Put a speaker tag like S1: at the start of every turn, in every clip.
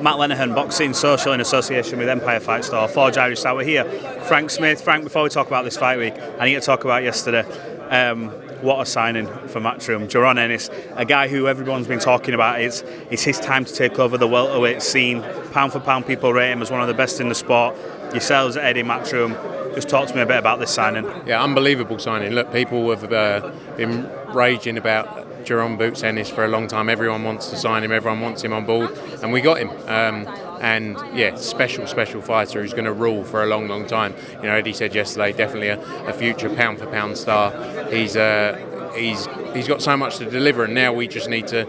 S1: Matt Lenihan, Boxing Social in association with Empire Fight Store, Forged Irish Stout. We're here. Frank Smith. Frank, before we talk about this fight week, I need to talk about yesterday. What a signing for Matchroom. Jaron Ennis, a guy who everyone's been talking about. It's his time to take over the welterweight scene. Pound for pound, people rate him as one of the best in the sport. Yourselves at Eddie Matchroom. Just talk to me a bit about this signing.
S2: Yeah, unbelievable signing. Look, people have been raging about Jaron Boots Ennis for a long time. Everyone wants to sign him, everyone wants him on board, and we got him. And yeah, special fighter who's going to rule for a long time. You know, Eddie said yesterday, definitely a future pound for pound star. He's got so much to deliver, and now we just need to,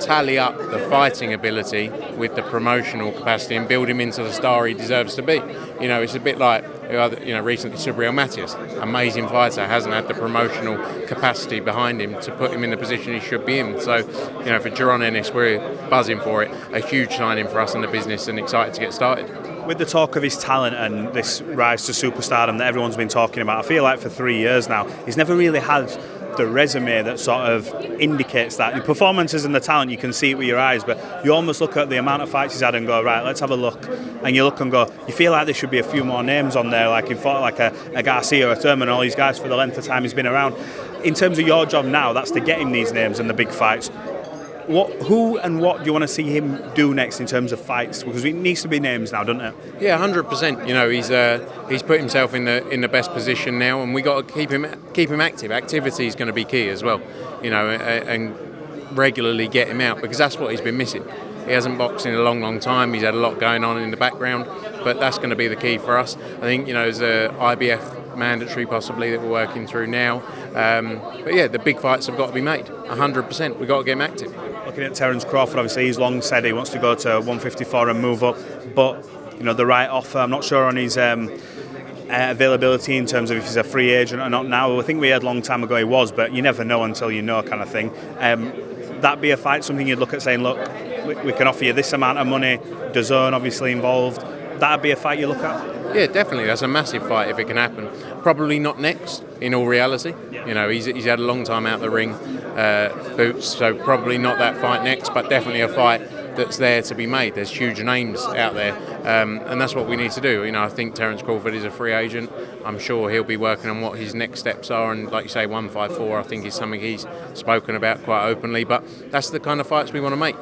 S2: tally up the fighting ability with the promotional capacity and build him into the star he deserves to be. You know, it's a bit like, recently Subriel Matias, amazing fighter, hasn't had the promotional capacity behind him to put him in the position he should be in. So, for Jaron Ennis, we're buzzing for it. A huge signing for us in the business and excited to get started.
S1: With the talk of his talent and this rise to superstardom that everyone's been talking about, I feel like for 3 years now, he's never really had the resume that sort of indicates that. The performances and the talent, you can see it with your eyes, but you almost look at the amount of fights he's had and go, right, let's have a look. And you look and go, you feel like there should be a few more names on there, like a Garcia or a Thurman, all these guys for the length of time he's been around. In terms of your job now, that's to get him these names and the big fights. Who and what do you want to see him do next in terms of fights? Because it needs to be names now, doesn't it?
S2: Yeah, 100%. He's put himself in the best position now, and we got to keep him active. Activity is going to be key as well. And regularly get him out, because that's what he's been missing. He hasn't boxed in a long time. He's had a lot going on in the background, but that's going to be the key for us. I think there's a IBF mandatory possibly that we're working through now. But yeah, the big fights have got to be made. 100%. We've got to get him active.
S1: Looking at Terence Crawford, obviously he's long said he wants to go to 154 and move up, but the right offer. I'm not sure on his availability in terms of if he's a free agent or not now. I think we heard a long time ago he was, but you never know until you know, kind of thing. That be a fight, something you'd look at saying, look, we can offer you this amount of money, DAZN obviously involved. That'd be a fight you look at?
S2: Yeah, definitely. That's a massive fight if it can happen. Probably not next, in all reality. Yeah. He's had a long time out the ring, Boots, so probably not that fight next, but definitely a fight that's there to be made. There's huge names out there, and that's what we need to do. I think Terence Crawford is a free agent. I'm sure he'll be working on what his next steps are, and like you say, 154 I think is something he's spoken about quite openly, but that's the kind of fights we want to make.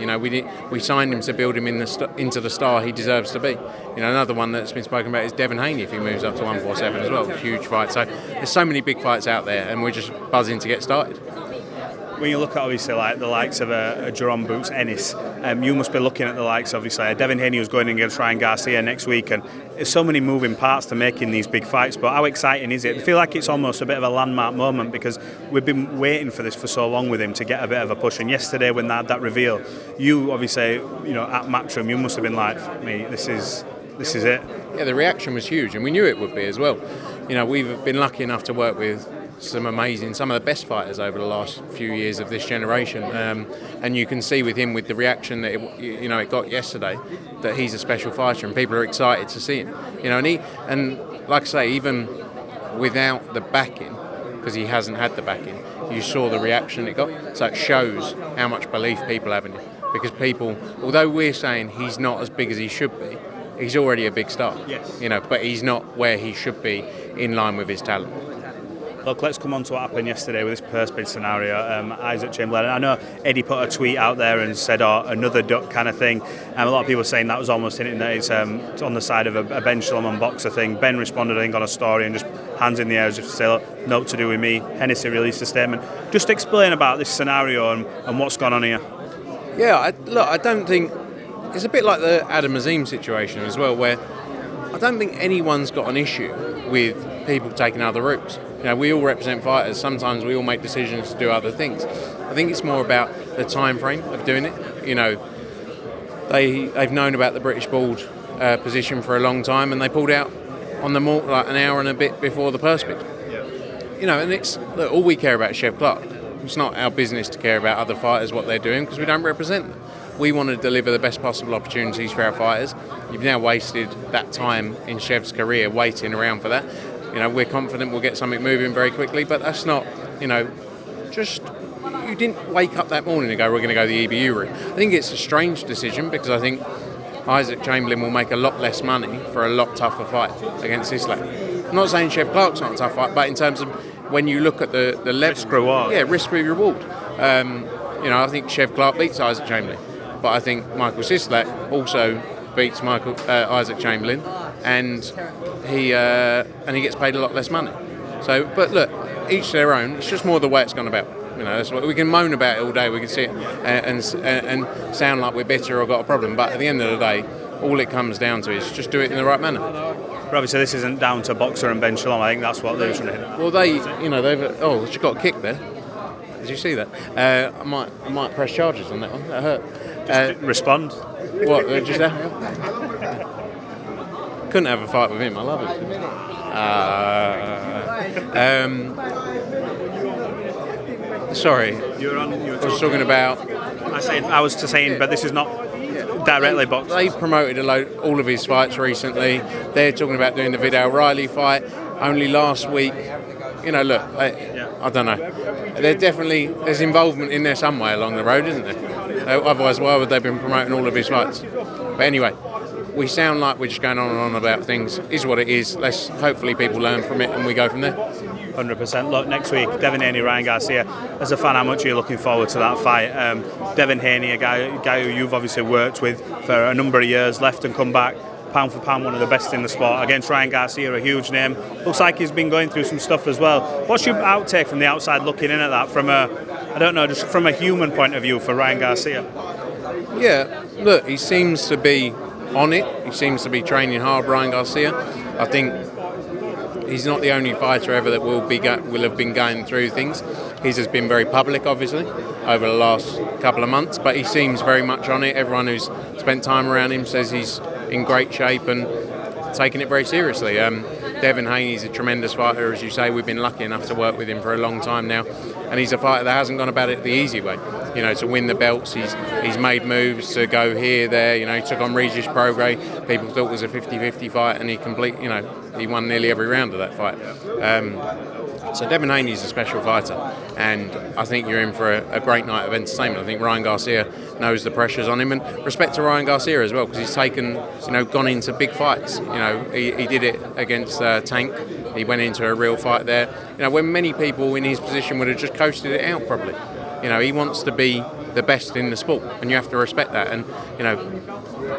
S2: We signed him to build him into the star he deserves to be. Another one that's been spoken about is Devin Haney if he moves up to 147 as well. Huge fight. So there's so many big fights out there, and we're just buzzing to get started.
S1: When you look at obviously like the likes of a Jaron Boots Ennis, you must be looking at the likes obviously Devin Haney who's going against Ryan Garcia next week, and there's so many moving parts to making these big fights. But how exciting is it? I feel like it's almost a bit of a landmark moment because we've been waiting for this for so long with him to get a bit of a push. And yesterday when that reveal, you obviously at Matchroom, you must have been like, me, this is it.
S2: Yeah, the reaction was huge, and we knew it would be as well. We've been lucky enough to work with some of the best fighters over the last few years of this generation, and you can see with him, with the reaction that it got yesterday, that he's a special fighter and people are excited to see him. And like I say, even without the backing, because he hasn't had the backing, you saw the reaction it got. So it shows how much belief people have in him, because people, although we're saying he's not as big as he should be, he's already a big star.
S1: Yes.
S2: But he's not where he should be in line with his talent.
S1: Look, let's come on to what happened yesterday with this purse bid scenario. Isaac Chamberlain, I know Eddie put a tweet out there and said, another duck kind of thing. A lot of people saying that was almost hinting that it's on the side of a Ben Shalom boxer thing. Ben responded, I think, on a story and just hands in the air as if to say, look, no to do with me. Hennessy released a statement. Just explain about this scenario and what's gone on here.
S2: Yeah, I don't think... It's a bit like the Adam Azim situation as well, where I don't think anyone's got an issue with people taking other routes. We all represent fighters. Sometimes we all make decisions to do other things. I think it's more about the time frame of doing it. They've known about the British Board position for a long time, and they pulled out on the more like an hour and a bit before the purse bid. Yeah. And it's all we care about is Chev Clarke. It's not our business to care about other fighters, what they're doing, because we don't represent them. We want to deliver the best possible opportunities for our fighters. You've now wasted that time in Chev's career waiting around for that. We're confident we'll get something moving very quickly, but that's not, just you didn't wake up that morning and go, we're going to go the EBU route. I think it's a strange decision because I think Isaac Chamberlain will make a lot less money for a lot tougher fight against Islam. I'm not saying Chev Clarke's not a tough fight, but in terms of when you look at the level,
S1: risk reward.
S2: Yeah, risk reward. I think Chev Clarke beats Isaac Chamberlain, but I think Michael Sislak also beats Isaac Chamberlain, and he gets paid a lot less money. So, but look, each their own. It's just more the way it's gone about. That's what we can moan about it all day. We can sit and sound like we're bitter or got a problem. But at the end of the day, all it comes down to is just do it in the right manner.
S1: Obviously, this isn't down to Boxer and Ben Shalom. I think that's what they're trying to hit.
S2: Well, they've just got a kick there. Did you see that? I might press charges on that one. That hurt.
S1: Respond.
S2: What? Just couldn't have a fight with him. I love it. Sorry. I was talking about.
S1: I was saying, but this is not directly boxing.
S2: They promoted all of his fights recently. They're talking about doing the Vidal Riley fight only last week. Look, I don't know. There's involvement in there some way along the road, isn't there? Otherwise, why would they have been promoting all of his fights? But anyway, we sound like we're just going on and on about things. Is what it is. Hopefully people learn from it and we go from there.
S1: 100%. Look, next week, Devin Haney, Ryan Garcia. As a fan, how much are you looking forward to that fight? Devin Haney, a guy who you've obviously worked with for a number of years, left and come back, pound for pound, one of the best in the sport. Against Ryan Garcia, a huge name. Looks like he's been going through some stuff as well. What's your outtake from the outside looking in at that from just from a human point of view for Ryan Garcia?
S2: Yeah, look, he seems to be on it. He seems to be training hard, Ryan Garcia. I think he's not the only fighter ever that will have been going through things. His has been very public, obviously, over the last couple of months, but he seems very much on it. Everyone who's spent time around him says he's in great shape and taking it very seriously. Devin Haney's a tremendous fighter, as you say. We've been lucky enough to work with him for a long time now, and he's a fighter that hasn't gone about it the easy way. To win the belts, he's made moves to go here, there. He took on Regis Prograis. People thought it was a 50-50 fight, and he won nearly every round of that fight. So Devin Haney's a special fighter, and I think you're in for a great night of entertainment. I think Ryan Garcia knows the pressures on him, and respect to Ryan Garcia as well, because he's gone into big fights. He did it against Tank. He went into a real fight there. When many people in his position would have just coasted it out probably. He wants to be the best in the sport, and you have to respect that. And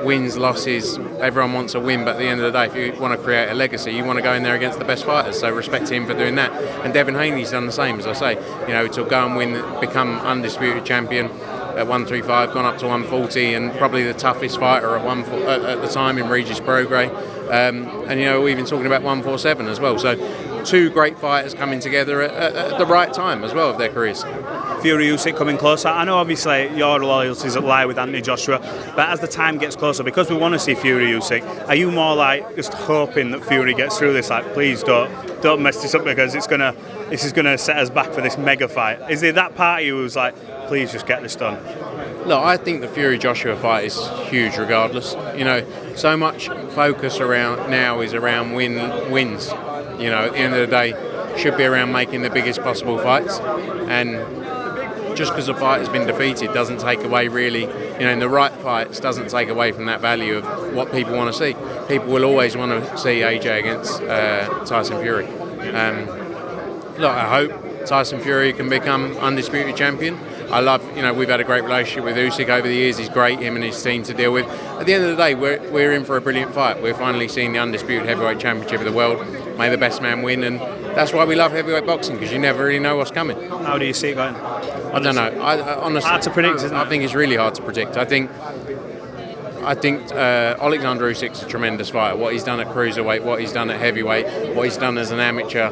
S2: wins, losses, everyone wants a win, but at the end of the day, if you want to create a legacy, you want to go in there against the best fighters. So respect him for doing that. And Devin Haney's done the same, as I say. To go and win, become undisputed champion at 135, gone up to 140, and probably the toughest fighter at the time in Regis Prograis. We're even talking about 147 as well. So two great fighters coming together at the right time as well of their careers.
S1: Fury Usyk coming closer. I know obviously your loyalties lie with Anthony Joshua, but as the time gets closer, because we want to see Fury Usyk, are you more like just hoping that Fury gets through this? Like, please don't mess this up, because this is gonna set us back for this mega fight. Is it that part of you who's like, please just get this done?
S2: Look, I think the Fury Joshua fight is huge regardless. So much focus around now is around wins. At the end of the day, should be around making the biggest possible fights, and just because a fight has been defeated doesn't take away really, in the right fights, doesn't take away from that value of what people want to see. People will always want to see AJ against Tyson Fury. Look, I hope Tyson Fury can become undisputed champion. I love, we've had a great relationship with Usyk over the years. He's great, him and his team to deal with. At the end of the day, we're in for a brilliant fight. We're finally seeing the undisputed heavyweight championship of the world. May the best man win, and that's why we love heavyweight boxing, because you never really know what's coming.
S1: How do you see it going?
S2: I don't know. I honestly,
S1: hard to predict, isn't it?
S2: I think it's really hard to predict. I think Oleksandr Usyk's a tremendous fighter. What he's done at cruiserweight, what he's done at heavyweight, what he's done as an amateur,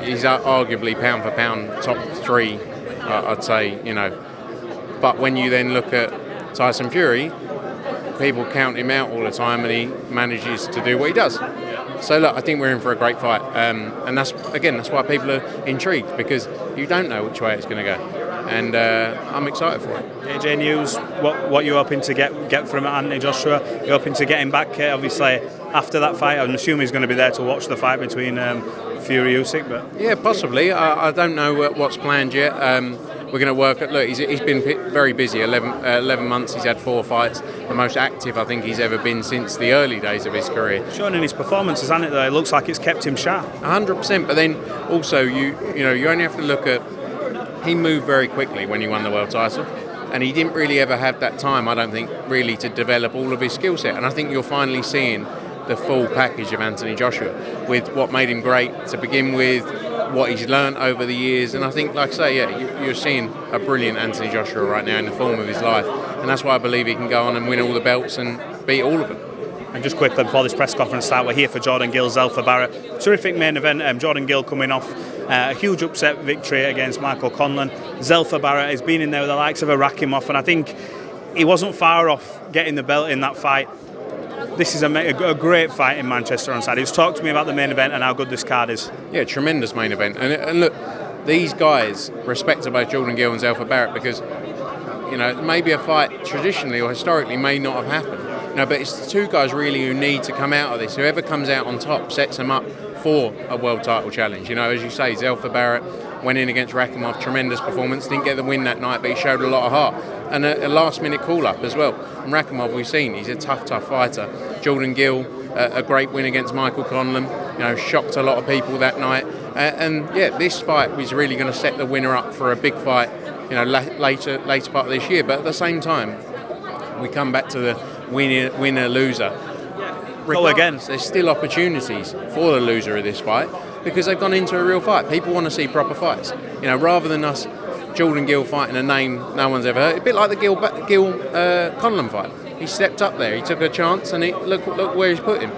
S2: he's arguably pound for pound top three, I'd say. But when you then look at Tyson Fury, people count him out all the time, and he manages to do what he does. So look, I think we're in for a great fight, and that's why people are intrigued, because you don't know which way it's going to go, and I'm excited for it.
S1: AJ News, what you're hoping to get from Anthony Joshua? You're hoping to get him back, obviously after that fight. I'm assuming he's going to be there to watch the fight between Fury Usyk, but
S2: yeah, possibly. I don't know what's planned yet. We're going to work at. Look, he's been very busy. 11 months. He's had 4 fights. The most active I think he's ever been since the early days of his career.
S1: Showing in his performances, hasn't it? Though it looks like it's kept him sharp.
S2: 100%. But then also you only have to look at. He moved very quickly when he won the world title, and he didn't really ever have that time, I don't think, really to develop all of his skill set. And I think you're finally seeing the full package of Anthony Joshua, with what made him great to begin with, what he's learned over the years. And I think, like I say, you're seeing a brilliant Anthony Joshua right now in the form of his life, and that's why I believe he can go on and win all the belts and beat all of them.
S1: And just quickly before this press conference start, we're here for Jordan Gill, Zelfa Barrett. Terrific main event. Jordan Gill coming off a huge upset victory against Michael Conlan. Zelfa Barrett has been in there with the likes of a Rakimov, and I think he wasn't far off getting the belt in that fight. This is a great fight in Manchester on Saturday. Just talk to me about the main event and how good this card is.
S2: Yeah, tremendous main event. And look, these guys respect both Jordan Gill and Zelfa Barrett because, maybe a fight traditionally or historically may not have happened. But it's the two guys really who need to come out of this. Whoever comes out on top sets them up for a world title challenge. As you say, Zelfa Barrett went in against Rakimov, tremendous performance, didn't get the win that night, but he showed a lot of heart. And a last-minute call-up as well. And Rakimov, we've seen, he's a tough fighter. Jordan Gill, a great win against Michael Conlan, shocked a lot of people that night. This fight was really going to set the winner up for a big fight, later part of this year. But at the same time, we come back to the winner-loser.
S1: Go again.
S2: There's still opportunities for the loser of this fight because they've gone into a real fight. People want to see proper fights. Rather than us, Jordan Gill fighting a name no one's ever heard. A bit like the Gill Conlan fight. He stepped up there, he took a chance, and look where he's put him.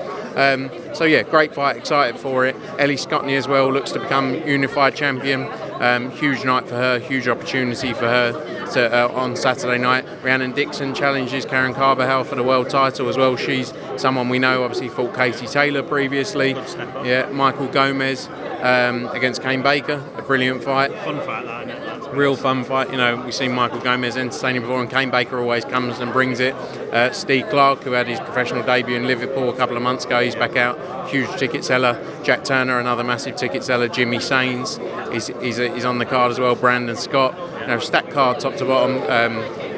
S2: Great fight, excited for it. Ellie Scotney as well looks to become unified champion. Huge night for her, huge opportunity for her on Saturday night. Rhiannon Dixon challenges Karen Carbajal for the world title as well. She's someone we know, obviously fought Katie Taylor previously. Yeah, Michael Gomez against Kane Baker, a brilliant fight.
S1: Fun fight, that, isn't it?
S2: Real fun fight. We've seen Michael Gomez entertaining before, and Kane Baker always comes and brings it. Steve Clarke, who had his professional debut in Liverpool a couple of months ago, he's back out. Huge ticket seller. Jack Turner, another massive ticket seller. Jimmy Sains is on the card as well. Brandon Scott. Stacked card top to bottom.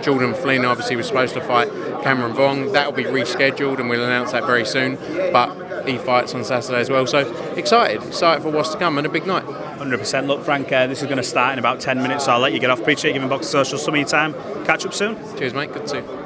S2: Jordan Flynn obviously was supposed to fight Cameron Vong. That will be rescheduled, and we'll announce that very soon. But he fights on Saturday as well. So excited for what's to come, and a big night.
S1: 100%. Look, Frank, this is going to start in about 10 minutes, so I'll let you get off. Appreciate you giving Box Social some of your time. Catch up soon.
S2: Cheers, mate. Good to see you.